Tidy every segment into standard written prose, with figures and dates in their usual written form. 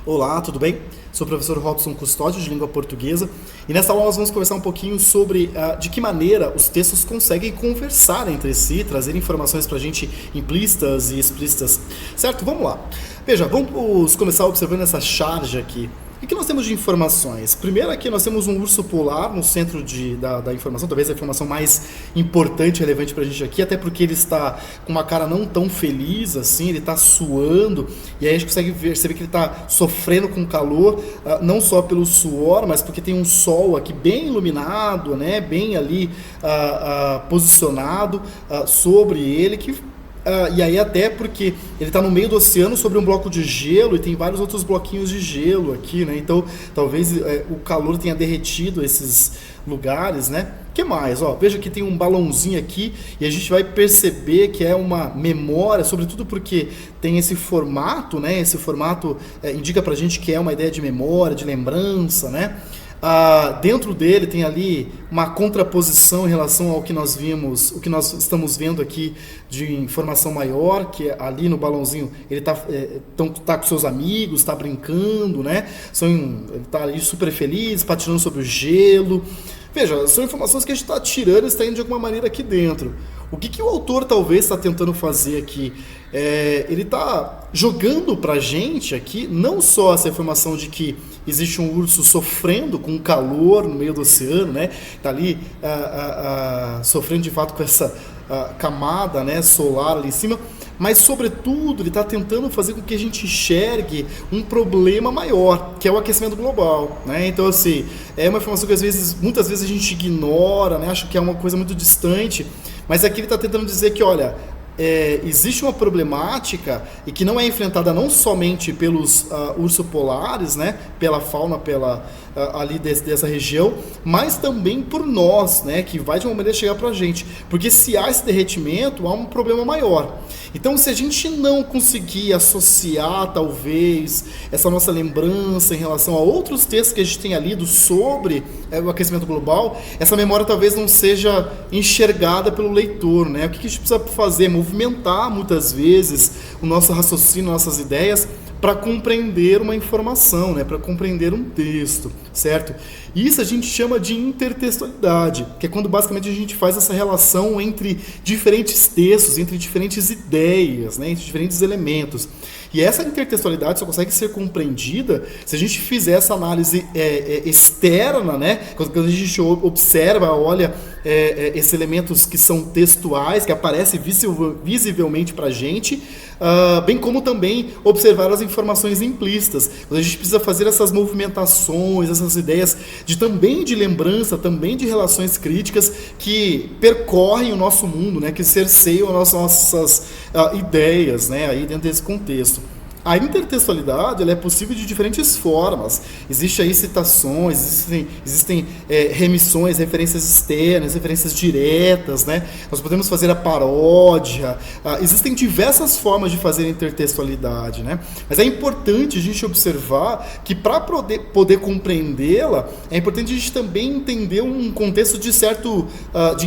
Olá, tudo bem? Sou o professor Robson Custódio, de língua portuguesa, e nesta aula nós vamos conversar um pouquinho sobre de que maneira os textos conseguem conversar entre si, trazer informações para a gente implícitas e explícitas. Certo? Vamos lá. Veja, vamos começar observando essa charge aqui. O que nós temos de informações? Primeiro aqui nós temos um urso polar no centro da informação, talvez a informação mais importante e relevante para a gente aqui, até porque ele está com uma cara não tão feliz assim, ele está suando, e aí a gente consegue perceber que ele está sofrendo com calor, não só pelo suor, mas porque tem um sol aqui bem iluminado, né, bem ali posicionado sobre ele, e aí até porque ele está no meio do oceano sobre um bloco de gelo e tem vários outros bloquinhos de gelo aqui, né? Então talvez o calor tenha derretido esses lugares, né? O que mais? Ó, veja que tem um balãozinho aqui e a gente vai perceber que é uma memória, sobretudo porque tem esse formato, né? Esse formato indica pra gente que é uma ideia de memória, de lembrança, né? Dentro dele tem ali uma contraposição em relação ao que nós vimos, o que nós estamos vendo aqui de informação maior, que ali no balãozinho ele tá com seus amigos, está brincando, né? Ele está ali super feliz, patinando sobre o gelo. Veja, são informações que a gente está tirando e está indo de alguma maneira aqui dentro. O que o autor talvez está tentando fazer aqui? Ele está jogando para a gente aqui não só essa informação de que existe um urso sofrendo com calor no meio do oceano, né? Está ali sofrendo de fato com essa camada, né, solar ali em cima, mas sobretudo ele está tentando fazer com que a gente enxergue um problema maior, que é o aquecimento global, né? Então assim, é uma informação que muitas vezes a gente ignora, né? Acha que é uma coisa muito distante, mas aqui ele está tentando dizer que, olha, existe uma problemática e que não é enfrentada não somente pelos ursos polares, né, pela fauna ali dessa região, mas também por nós, né, que vai de uma maneira chegar para a gente, porque se há esse derretimento, há um problema maior. Então, se a gente não conseguir associar, talvez, essa nossa lembrança em relação a outros textos que a gente tem lido sobre o aquecimento global, essa memória talvez não seja enxergada pelo leitor, né? O que a gente precisa fazer? Movimentar, muitas vezes, o nosso raciocínio, nossas ideias, para compreender uma informação, né? Para compreender um texto, certo? Isso a gente chama de intertextualidade, que é quando basicamente a gente faz essa relação entre diferentes textos, entre diferentes ideias, né? Entre diferentes elementos. E essa intertextualidade só consegue ser compreendida se a gente fizer essa análise externa, né? Quando a gente observa, olha esses elementos que são textuais, que aparecem visivelmente para a gente, bem como também observar as informações implícitas. Quando a gente precisa fazer essas movimentações, essas ideias também de lembrança, também de relações críticas que percorrem o nosso mundo, né? Que cerceiam as nossas ideias, né? Aí dentro desse contexto. A intertextualidade ela é possível de diferentes formas. Existem aí citações, existem remissões, referências externas, referências diretas, né? Nós podemos fazer a paródia. Existem diversas formas de fazer a intertextualidade, né? Mas é importante a gente observar que para poder compreendê-la, é importante a gente também entender um contexto de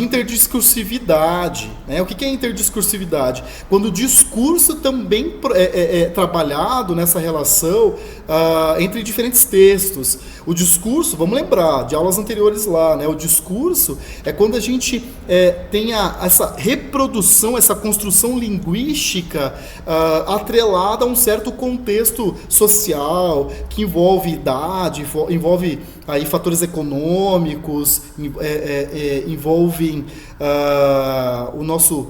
interdiscursividade, né? O que é interdiscursividade? Quando o discurso também é trabalhado nessa relação entre diferentes textos. O discurso, vamos lembrar de aulas anteriores lá, né? O discurso é quando a gente tem essa reprodução, essa construção linguística atrelada a um certo contexto social, que envolve idade, envolve aí fatores econômicos, envolvem a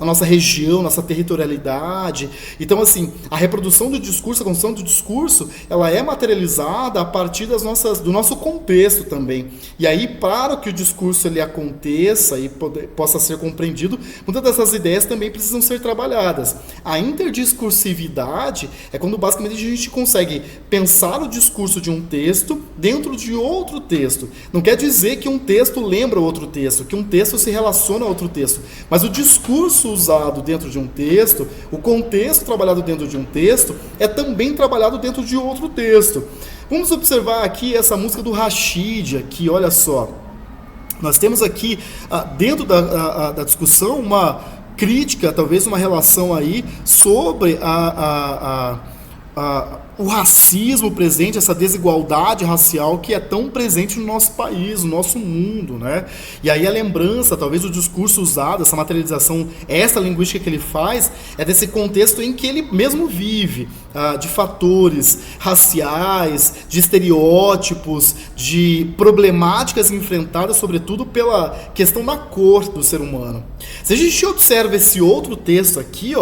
nossa região, nossa territorialidade. Então, assim, a reprodução do discurso, a construção do discurso, ela é materializada a partir do nosso contexto também. E aí, para que o discurso ele aconteça e possa ser compreendido, muitas dessas ideias também precisam ser trabalhadas. A interdiscursividade é quando basicamente a gente consegue pensar o discurso de um texto dentro de outro texto. Não quer dizer que um texto lembra outro texto, que um texto se relaciona a outro texto, mas o discurso usado dentro de um texto, o contexto trabalhado dentro de um texto, é também trabalhado dentro de outro texto. Vamos observar aqui essa música do Rashid, aqui, olha só. Nós temos aqui, dentro da discussão, uma crítica, talvez uma relação aí sobre o racismo presente, essa desigualdade racial que é tão presente no nosso país, no nosso mundo, né? E aí a lembrança, talvez o discurso usado, essa materialização, essa linguística que ele faz, é desse contexto em que ele mesmo vive, de fatores raciais, de estereótipos, de problemáticas enfrentadas, sobretudo pela questão da cor do ser humano. Se a gente observa esse outro texto aqui,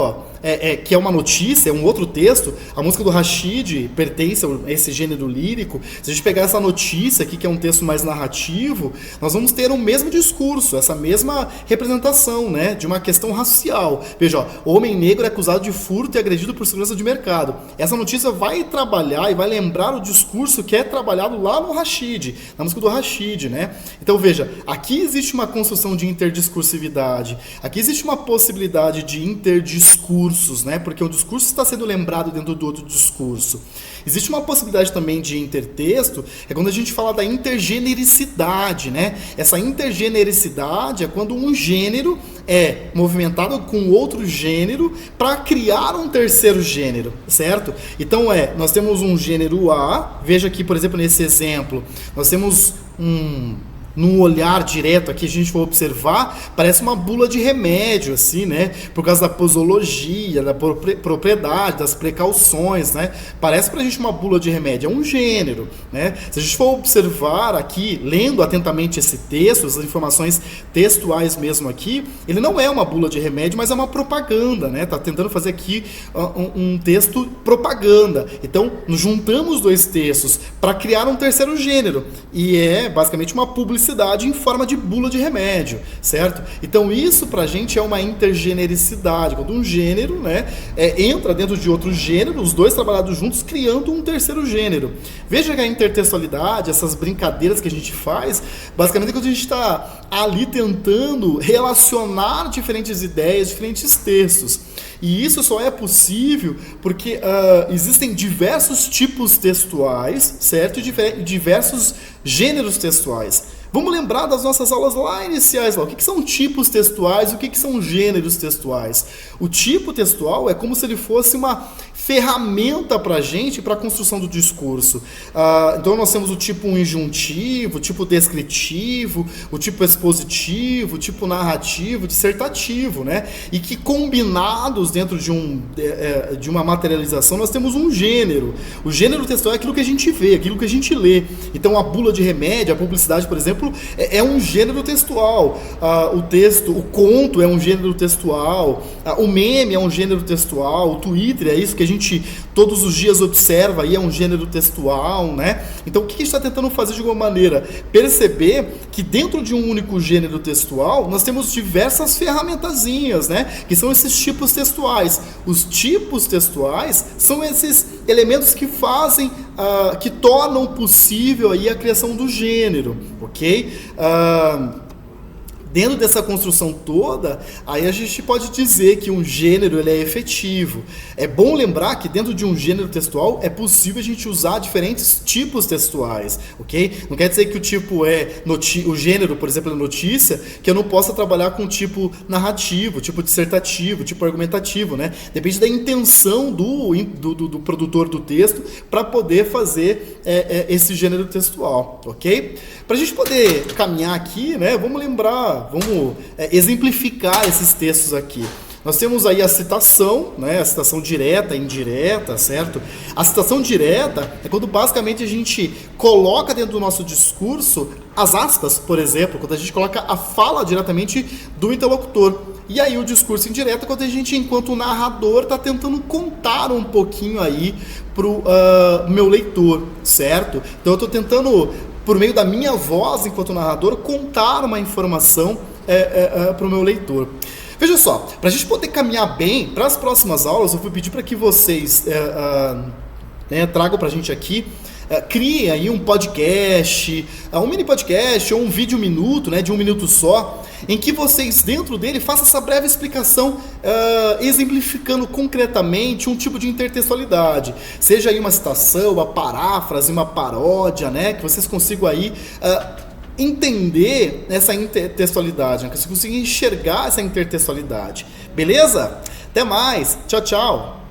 que é uma notícia, é um outro texto, a música do Rashid pertence a esse gênero lírico. Se a gente pegar essa notícia aqui, que é um texto mais narrativo, nós vamos ter o mesmo discurso, essa mesma representação, né, de uma questão racial. Veja, o homem negro é acusado de furto e agredido por segurança de mercado. Essa notícia vai trabalhar e vai lembrar o discurso que é trabalhado lá no Rashid, na música do Rashid, né? Então veja, aqui existe uma construção de interdiscursividade, aqui existe uma possibilidade de interdiscurso, né? Porque o discurso está sendo lembrado dentro do outro discurso. Existe uma possibilidade também de intertexto, é quando a gente fala da intergenericidade, né? Essa intergenericidade é quando um gênero é movimentado com outro gênero para criar um terceiro gênero, certo? Então nós temos um gênero A, veja aqui, por exemplo, nesse exemplo, nós temos num olhar direto aqui, a gente for observar, parece uma bula de remédio, assim, né? Por causa da posologia, da propriedade, das precauções, né? Parece pra gente uma bula de remédio, é um gênero, né? Se a gente for observar aqui, lendo atentamente esse texto, as informações textuais mesmo aqui, ele não é uma bula de remédio, mas é uma propaganda, né? Tá tentando fazer aqui um texto propaganda. Então, nos juntamos dois textos para criar um terceiro gênero, e é basicamente uma publicidade em forma de bula de remédio, certo? Então isso pra gente é uma intergenericidade, quando um gênero, né, entra dentro de outro gênero, os dois trabalhados juntos, criando um terceiro gênero. Veja que a intertextualidade, essas brincadeiras que a gente faz, basicamente é quando a gente está ali tentando relacionar diferentes ideias, diferentes textos. E isso só é possível porque existem diversos tipos textuais, certo? E diversos gêneros textuais. Vamos lembrar das nossas aulas lá iniciais. O que são tipos textuais e o que são gêneros textuais? O tipo textual é como se ele fosse uma ferramenta para a gente, para a construção do discurso. Então nós temos o tipo injuntivo, o tipo descritivo, o tipo expositivo, o tipo narrativo, dissertativo, né? E que combinados dentro de uma materialização nós temos um gênero. O gênero textual é aquilo que a gente vê, aquilo que a gente lê. Então a bula de remédio, a publicidade, por exemplo, é um gênero textual. O conto é um gênero textual. O meme é um gênero textual. O Twitter é isso que a gente todos os dias observa e é um gênero textual, né? Então o que a gente está tentando fazer de alguma maneira? Perceber que dentro de um único gênero textual nós temos diversas ferramentazinhas, né? Que são esses tipos textuais. Os tipos textuais são esses elementos que fazem, que tornam possível aí a criação do gênero, ok? Dentro dessa construção toda, aí a gente pode dizer que um gênero ele é efetivo. É bom lembrar que dentro de um gênero textual é possível a gente usar diferentes tipos textuais, ok? Não quer dizer que o tipo o gênero, por exemplo, é notícia, que eu não possa trabalhar com tipo narrativo, tipo dissertativo, tipo argumentativo, né? Depende da intenção do produtor do texto para poder fazer esse gênero textual, ok? Para a gente poder caminhar aqui, né? Vamos exemplificar esses textos aqui. Nós temos aí a citação, né? A citação direta e indireta, certo? A citação direta é quando basicamente a gente coloca dentro do nosso discurso as aspas, por exemplo, quando a gente coloca a fala diretamente do interlocutor. E aí o discurso indireto é quando a gente, enquanto narrador, está tentando contar um pouquinho aí pro meu leitor, certo? Então eu estou tentando, por meio da minha voz, enquanto narrador, contar uma informação para o meu leitor. Veja só, para a gente poder caminhar bem para as próximas aulas, eu vou pedir para que vocês tragam para a gente aqui, criem aí um podcast, um mini podcast ou um vídeo minuto, né, de 1 minuto só, em que vocês dentro dele façam essa breve explicação, exemplificando concretamente um tipo de intertextualidade, seja aí uma citação, uma paráfrase, uma paródia, né, que vocês consigam aí entender essa intertextualidade, né, que vocês consigam enxergar essa intertextualidade. Beleza? Até mais. Tchau, tchau.